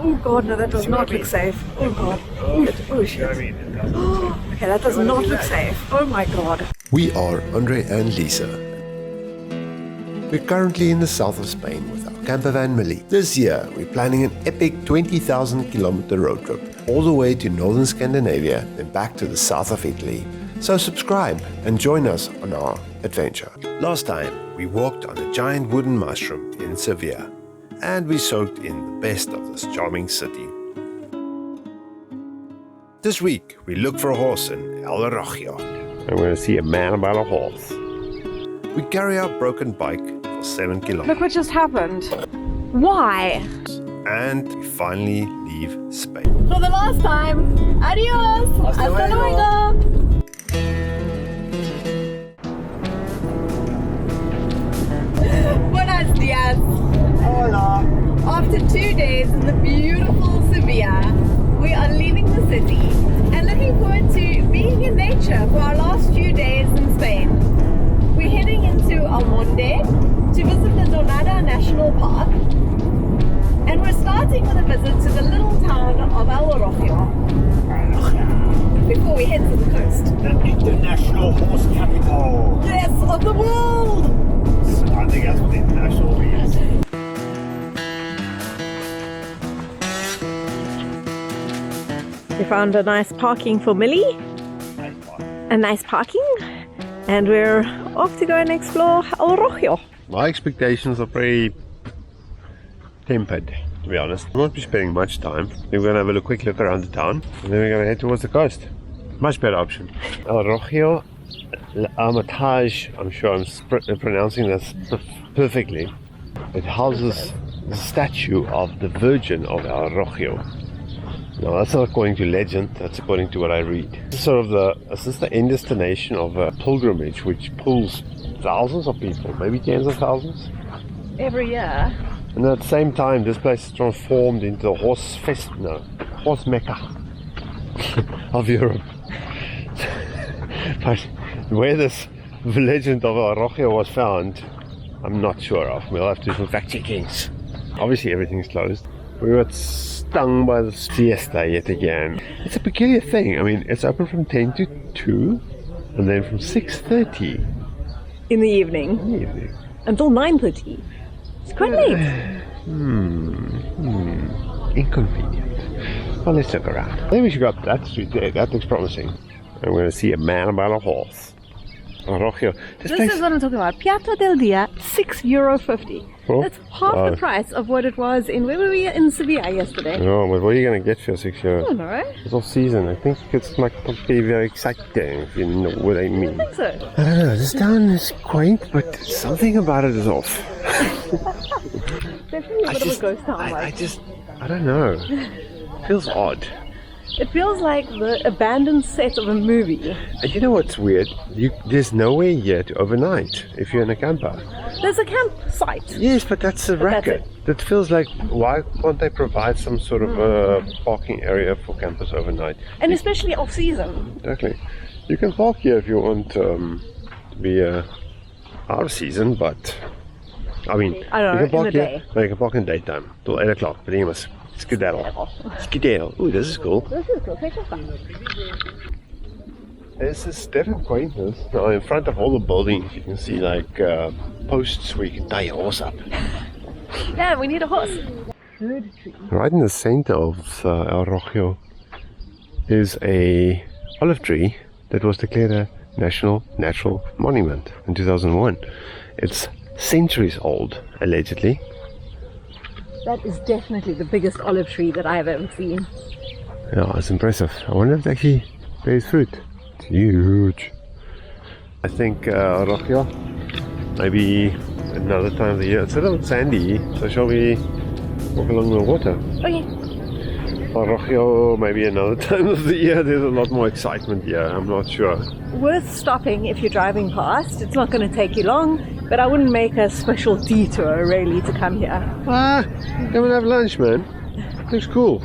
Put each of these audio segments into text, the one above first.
Oh God, no, that does not look safe. Oh God. Oh shit. Okay, that does not look safe. Oh my God. We are Andre and Lisa. We're currently in the south of Spain with our camper van Millie. This year, we're planning an epic 20,000 kilometer road trip all the way to northern Scandinavia, then back to the south of Italy. So subscribe and join us on our adventure. Last time, we walked on a giant wooden mushroom in Sevilla, and we soaked in the best of this charming city. This week, we look for a horse in El Arroyo. I'm going to see a man about a horse. We carry our broken bike for 7 kilometers. Look what just happened. Why? And we finally leave Spain. For the last time. Adios. Hasta luego. Buenos dias. Hola. After 2 days in the beautiful Sevilla, we are leaving the city and looking forward to being in nature for our last few days in Spain. We're heading into Almonte to visit the Donada National Park, and we're starting with a visit to the little town of El Arroyo before we head to the coast. The international horse capital. Yes, of the world! I think that's what the international is. We found a nice parking for Millie, a nice parking, and we're off to go and explore El Arroyo. My expectations are pretty tempered, to be honest. We won't be spending much time. We're going to have a quick look around the town, and then we're going to head towards the coast. Much better option. El Arroyo Hermitage, I'm sure I'm pronouncing this perfectly. It houses the statue of the Virgin of El Arroyo. Now that's not according to legend, that's according to what I read. This is sort of the end destination of a pilgrimage which pulls thousands of people, maybe tens of thousands. Every year. And at the same time, this place is transformed into the horse mecca of Europe. But where this legend of El Arroyo was found, I'm not sure of. We'll have to do some fact checkings. Obviously everything's closed. We were stung by the siesta yet again. It's a peculiar thing. I mean, it's open from 10 to 2 and then from 6:30 In the evening. Until 9:30. It's quite late. Inconvenient. Well, let's look around. I think we should go up that street there. That looks promising. I'm going to see a man about a horse. Arroyo. This is what I'm talking about. Piatto del Dia, €6.50. Oh, That's half the price of what it was in, where were we, in Sevilla yesterday? No, but what are you going to get for €6? I don't know. It's off season. I think it's not be very exciting, if you know what I mean. I think so. I don't know. This town is quaint, but something about it is off. Definitely a bit of a ghost town. I don't know. It feels odd. It feels like the abandoned set of a movie. And you know what's weird? There's nowhere here to overnight if you're in a camper. There's a campsite. Yes, but that's a racket. That feels like, why can't they provide some sort of parking area for campers overnight? And especially off season. Exactly. You can park here if you want to be out of season, but I mean, I don't know, you can park in the here. day. No, you can park in daytime till 8 o'clock. But you must skedaddle. Skedaddle. Ooh, this is cool. This is cool. Take your time. This is definitely quaintness. Now, in front of all the buildings, you can see like posts where you can tie your horse up. Yeah, we need a horse. Right in the center of El Arroyo is a olive tree that was declared a National Natural Monument in 2001. It's centuries old, allegedly. That is definitely the biggest olive tree that I've ever seen. Yeah, it's impressive. I wonder if it actually bears fruit. It's huge. I think Arroyo, maybe another time of the year. It's a little sandy, so shall we walk along the water? Okay. Arroyo, maybe another time of the year. There's a lot more excitement here. I'm not sure. Worth stopping if you're driving past. It's not going to take you long, but I wouldn't make a special detour really to come here. Come and have lunch, man. Looks cool.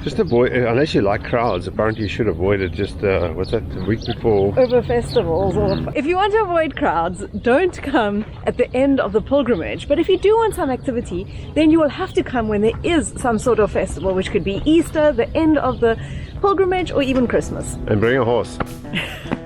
Just avoid, unless you like crowds, apparently you should avoid it just, what's that, the week before? Over festivals. Or if you want to avoid crowds, don't come at the end of the pilgrimage. But if you do want some activity, then you will have to come when there is some sort of festival, which could be Easter, the end of the pilgrimage, or even Christmas. And bring a horse.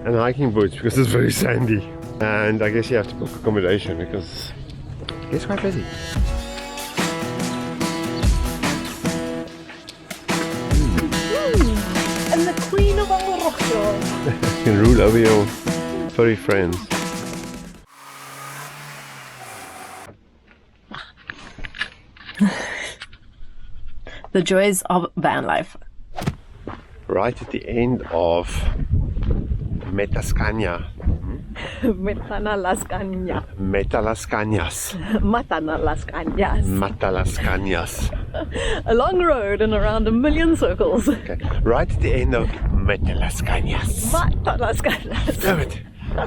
And hiking boots, because it's very sandy. And I guess you have to book accommodation, because it's quite busy. And the Queen of Morocco. You can rule over your furry friends. The joys of van life. Right at the end of Metascania. Metana las Cañas. Metalascanias. Matana las Cañas. Matalascanias. A long road and around a million circles. Okay. Right at the end of Metalascanias. Matana las Cañas. Damn it.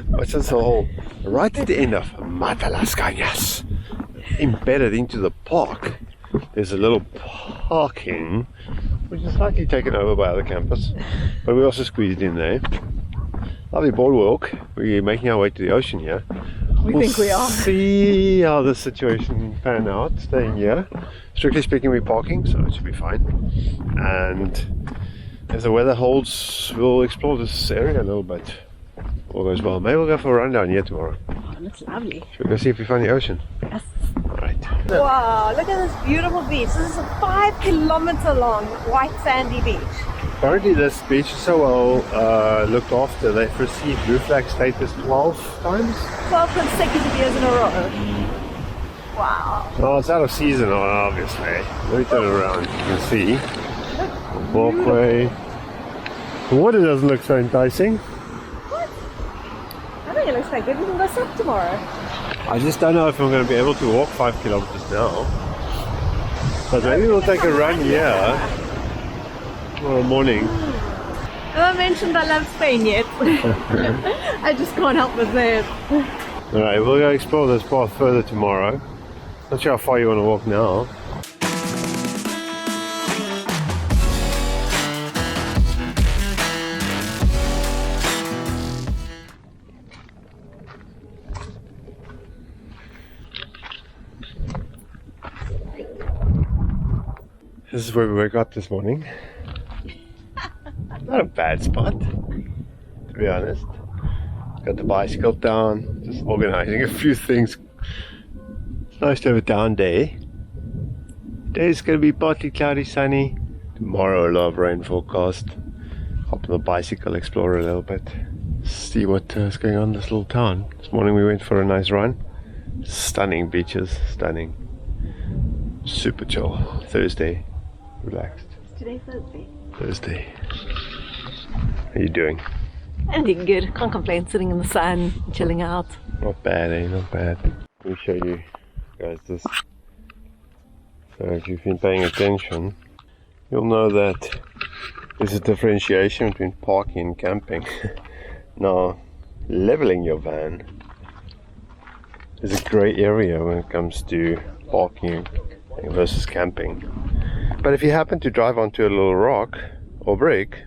What's this whole? Right at the end of Matalascanias. Embedded into the park, there's a little parking, which is slightly taken over by other campers, but we also squeezed in there. Lovely boardwalk. We're making our way to the ocean here. We think we are. See how this situation pan out. Staying here. Strictly speaking, we're parking, so it should be fine. And as the weather holds, we'll explore this area a little bit. All goes well. Maybe we'll go for a run down here tomorrow. Oh, that's lovely. Should we go see if we find the ocean? Yes. Alright. Wow, look at this beautiful beach. This is a 5-kilometer long white sandy beach. Apparently this beach is so well looked after. They've received blue flag status 12 times. 12 consecutive years in a row. Wow. Well, it's out of season obviously. Let me turn around. You can see the walkway. The water doesn't look so enticing. I think it looks like good. We can go surf tomorrow. I just don't know if I'm going to be able to walk 5 kilometers now. But maybe we'll take a run here tomorrow morning. Have I mentioned I love Spain yet? I just can't help but say it. Alright, we'll go explore this path further tomorrow. Not sure how far you want to walk now. This is where we woke up this morning. Not a bad spot, to be honest. Got the bicycle down, just organizing a few things. It's nice to have a down day. Today's gonna be partly cloudy, sunny. Tomorrow a lot of rain forecast. Hop on the bicycle, explore a little bit. See what is going on in this little town. This morning we went for a nice run. Stunning beaches, stunning. Super chill. Thursday. Relaxed. Today's Thursday. Thursday. How are you doing? I'm doing good. Can't complain. Sitting in the sun, chilling out. Not bad, eh? Not bad. Let me show you guys this. So if you've been paying attention, you'll know that there's a differentiation between parking and camping. Now, leveling your van is a grey area when it comes to parking versus camping. But if you happen to drive onto a little rock or brick,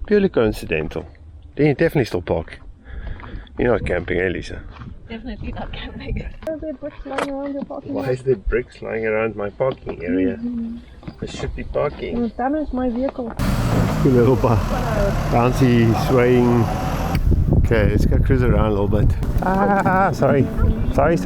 purely coincidental. Then you definitely still park. You're not camping, eh, Lisa? Definitely not camping. Are there bricks lying around your parking lot? Why is there bricks lying around my parking area? I should be parking. It damaged my vehicle. Good little bouncy, swaying. Okay, let's go cruise around a little bit. Ah, sorry. Sorry.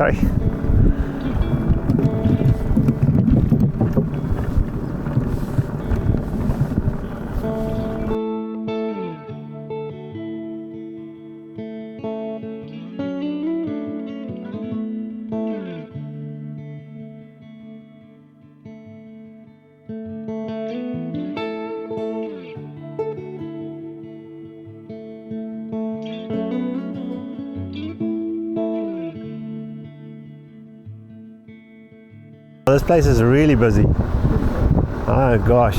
This place is really busy. Oh gosh.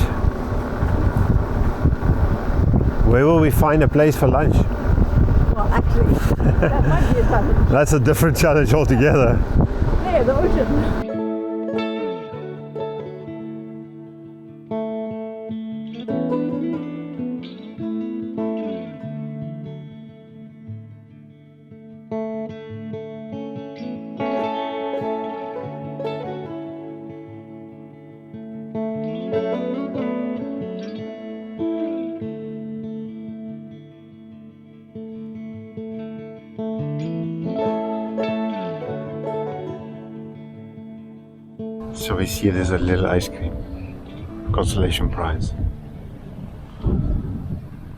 Where will we find a place for lunch? Well, actually, that might be a challenge. That's a different challenge altogether. There, the ocean. So we see there's a little ice cream. Consolation prize.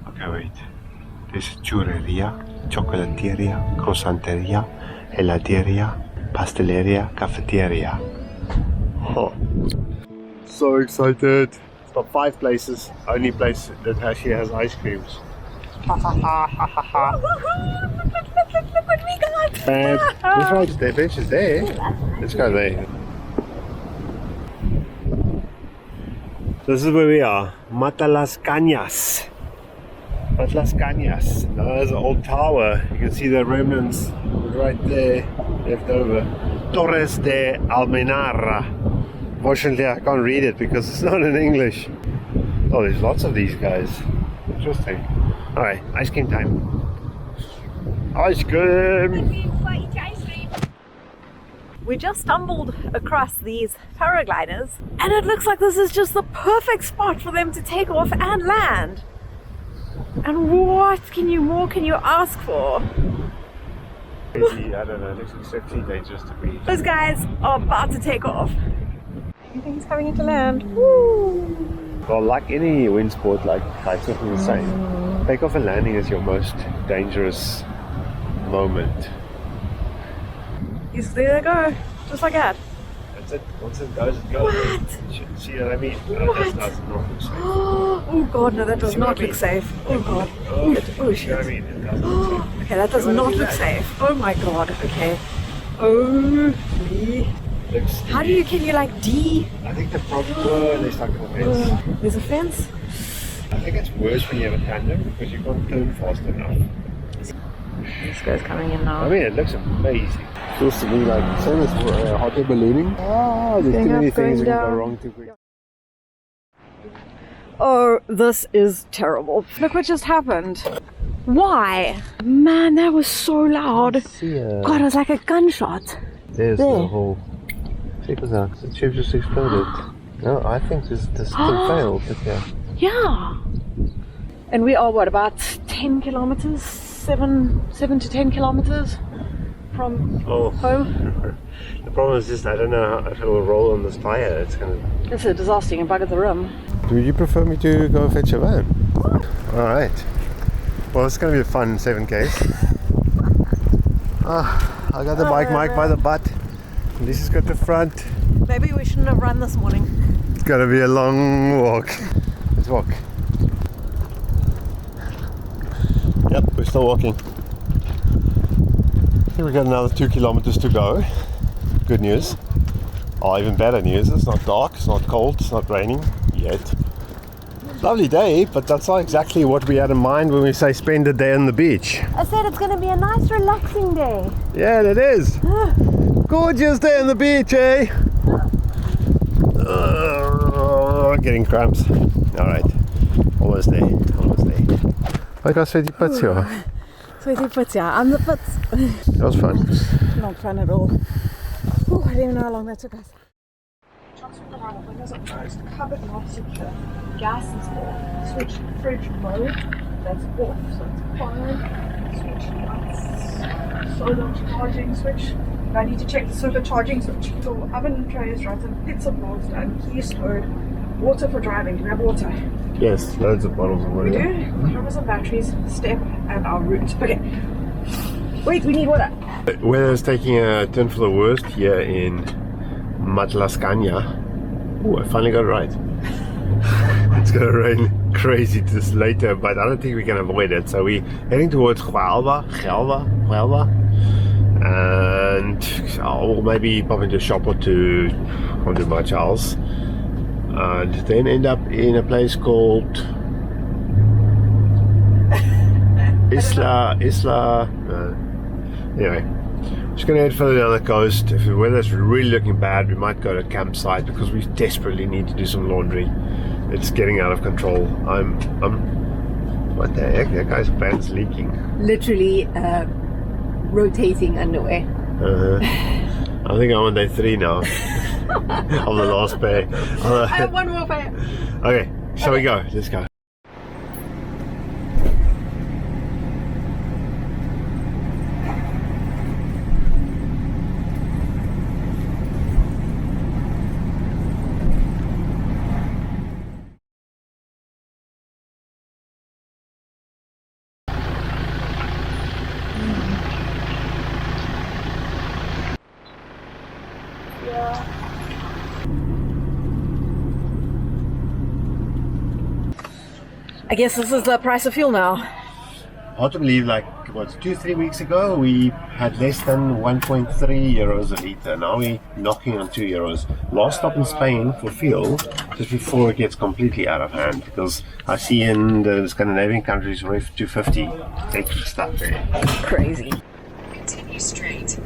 Okay, wait. There's churreria, chocolateria, croissanteria, heladeria, pasteleria, cafeteria. Oh. So excited. It's got 5 places. Only place that actually has ice creams. Look what we got! Bad. That's right, the bench is there. Let's go there. This is where we are. Mata las Cañas. Mata las Cañas. Now there's an old tower. You can see the remnants right there, left over. Torres de Almenara. Fortunately, I can't read it because it's not in English. Oh, there's lots of these guys. Interesting. Alright, ice cream time. Ice cream! We just stumbled across these paragliders, and it looks like this is just the perfect spot for them to take off and land. And what more can you ask for? Maybe, I don't know, it looks exceptionally dangerous to be. Those guys are about to take off. You think he's coming into land? Woo! Well, like any wind sport, like kitesurfing is the same. Takeoff and landing is your most dangerous moment. There they go, just like that. That's it. Once it goes, it goes. What? See what I mean? What? That does not look safe. Oh god, no, that does See what not I look mean? safe. Oh god. Oh, Shit. Oh see what I shit. mean? It does not look safe. Okay, that does not look safe. Oh my god. Okay. Oh. Looks- How can you like I think the problem they stuck in the fence. There's a fence. I think it's worse when you have a tandem because you can't turn fast enough. This guy's coming in I now. mean, it looks amazing. Feels to me like same as hot air ballooning. Oh, there's Going too many up, things that going can go down. wrong too quick. Oh, this is terrible. Look what just happened. Why? Man, that was so loud. God, it was like a gunshot. There's There. the whole. Check this out. The tube just exploded. No, I think this thing failed. But yeah. Yeah. And we are what, about 10 kilometers? 7 to 10 kilometers from Oh. home. The problem is just I don't know if it will roll on this tire. It's gonna. It's a disaster. You can bug at the rim. Would you prefer me to go fetch a van? All right. Well, it's gonna be a fun 7Ks. I got the bike mic by the butt. This has got the front. Maybe we shouldn't have run this morning. It's gonna be a long walk. Let's walk. Yep, we're still walking. I think we've got another 2 kilometers to go. Good news. Oh, even better news. It's not dark, it's not cold, it's not raining yet. Lovely day, but that's not exactly what we had in mind when we say spend a day on the beach. I said it's going to be a nice relaxing day. Yeah, it is. Gorgeous day on the beach, eh? Getting cramps. Alright. Almost there. Almost there. I got sweaty pits here. Sweaty pits, yeah. I'm the pits. That was fun. Not fun at all. Ooh, I don't even know how long that took us. Trucks with the right windows are closed, cupboard not secure, gas is off, switch fridge mode, that's off, so it's fine, switch lights, solar charging switch, I need to check the solar charging switch, so oven tray is right, and pizza boards and key stored, water for driving, do we have water? Yes, loads of bottles of water. We do, cameras and batteries, step, and our route. Okay, wait, we need water. Weather's taking a turn for the worst here in Matlascania. Oh, I finally got it right. It's gonna rain crazy this later, but I don't think we can avoid it. So we're heading towards Huelva, and I'll maybe pop into a shop or two, won't do much else, and then end up in a place called Isla. Anyway. Just going to head further down the coast. If the weather's really looking bad, we might go to a campsite because we desperately need to do some laundry. It's getting out of control. What the heck? That guy's pants leaking. Literally rotating underwear. I think I'm on day 3 now. Of the last pair. I have one more pair. Okay, shall we go? Let's go. I guess this is the price of fuel now. Hard to believe, like, what, 2-3 weeks ago we had less than 1.3 euros a litre. Now we're knocking on 2 euros. Last stop in Spain for fuel, just before it gets completely out of hand, because I see in the Scandinavian countries we're 250 extra stuff there. Crazy. Continue straight.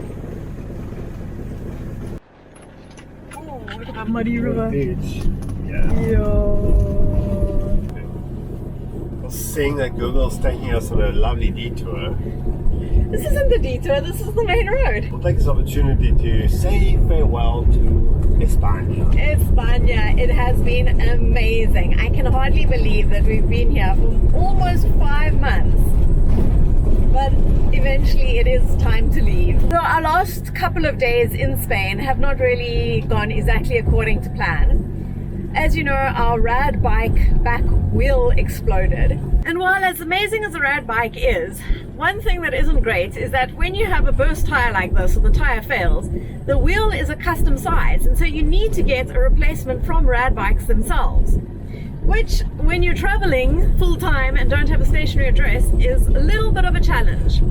Oh, look at that muddy river. Beach. Yeah. Yo. Seeing that Google's taking us on a lovely detour, This isn't the detour, this is the main road. we'll take this opportunity to say farewell to España. España, it has been amazing. I can hardly believe that we've been here for almost 5 months. But eventually it is time to leave. So our last couple of days in Spain have not really gone exactly according to plan. As you know, our rad bike back wheel exploded. And while as amazing as a rad bike is, one thing that isn't great is that when you have a burst tire like this, or the tire fails, the wheel is a custom size, and so you need to get a replacement from rad bikes themselves. Which, when you're traveling full-time and don't have a stationary address, is a little bit of a challenge.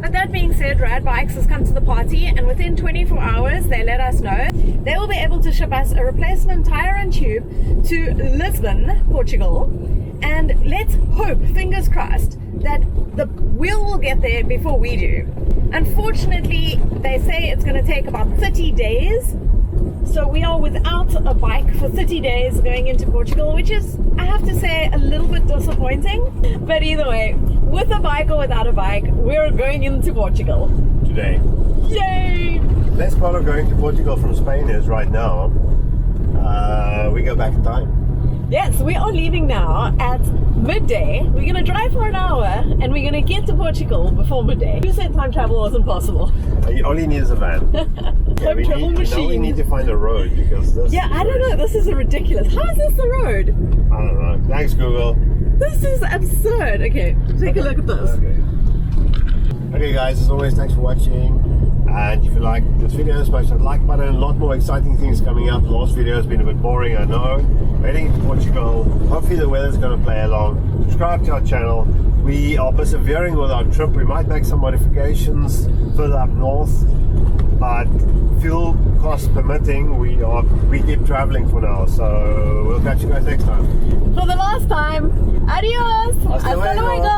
But that being said, Rad Bikes has come to the party, and within 24 hours they let us know they will be able to ship us a replacement tire and tube to Lisbon, Portugal. And let's hope, fingers crossed, that the wheel will get there before we do. Unfortunately, they say it's going to take about 30 days. So we are without a bike for 30 days going into Portugal, which is, I have to say, a little bit disappointing. But either way, with a bike or without a bike, we're going into Portugal. Today. Yay! Best part of going to Portugal from Spain is right now, we go back in time. Yes, we are leaving now at midday. We're going to drive for an hour and we're going to get to Portugal before midday. Who said time travel wasn't possible? All you need is a van. Time travel machine. Now we need to find a road, because this. Yeah, I don't know. This is ridiculous. How is this the road? I don't know. Thanks, Google. This is absurd. Okay, take a look at this. Okay, guys, as always, thanks for watching. And if you like this video, smash that like button. A lot more exciting things coming up. The last video has been a bit boring, I know. We're heading to Portugal. Hopefully the weather's going to play along. Subscribe to our channel. We are persevering with our trip. We might make some modifications further up north, but fuel costs permitting, we keep traveling for now. So we'll catch you guys next time. For the last time, adios. Hasta luego.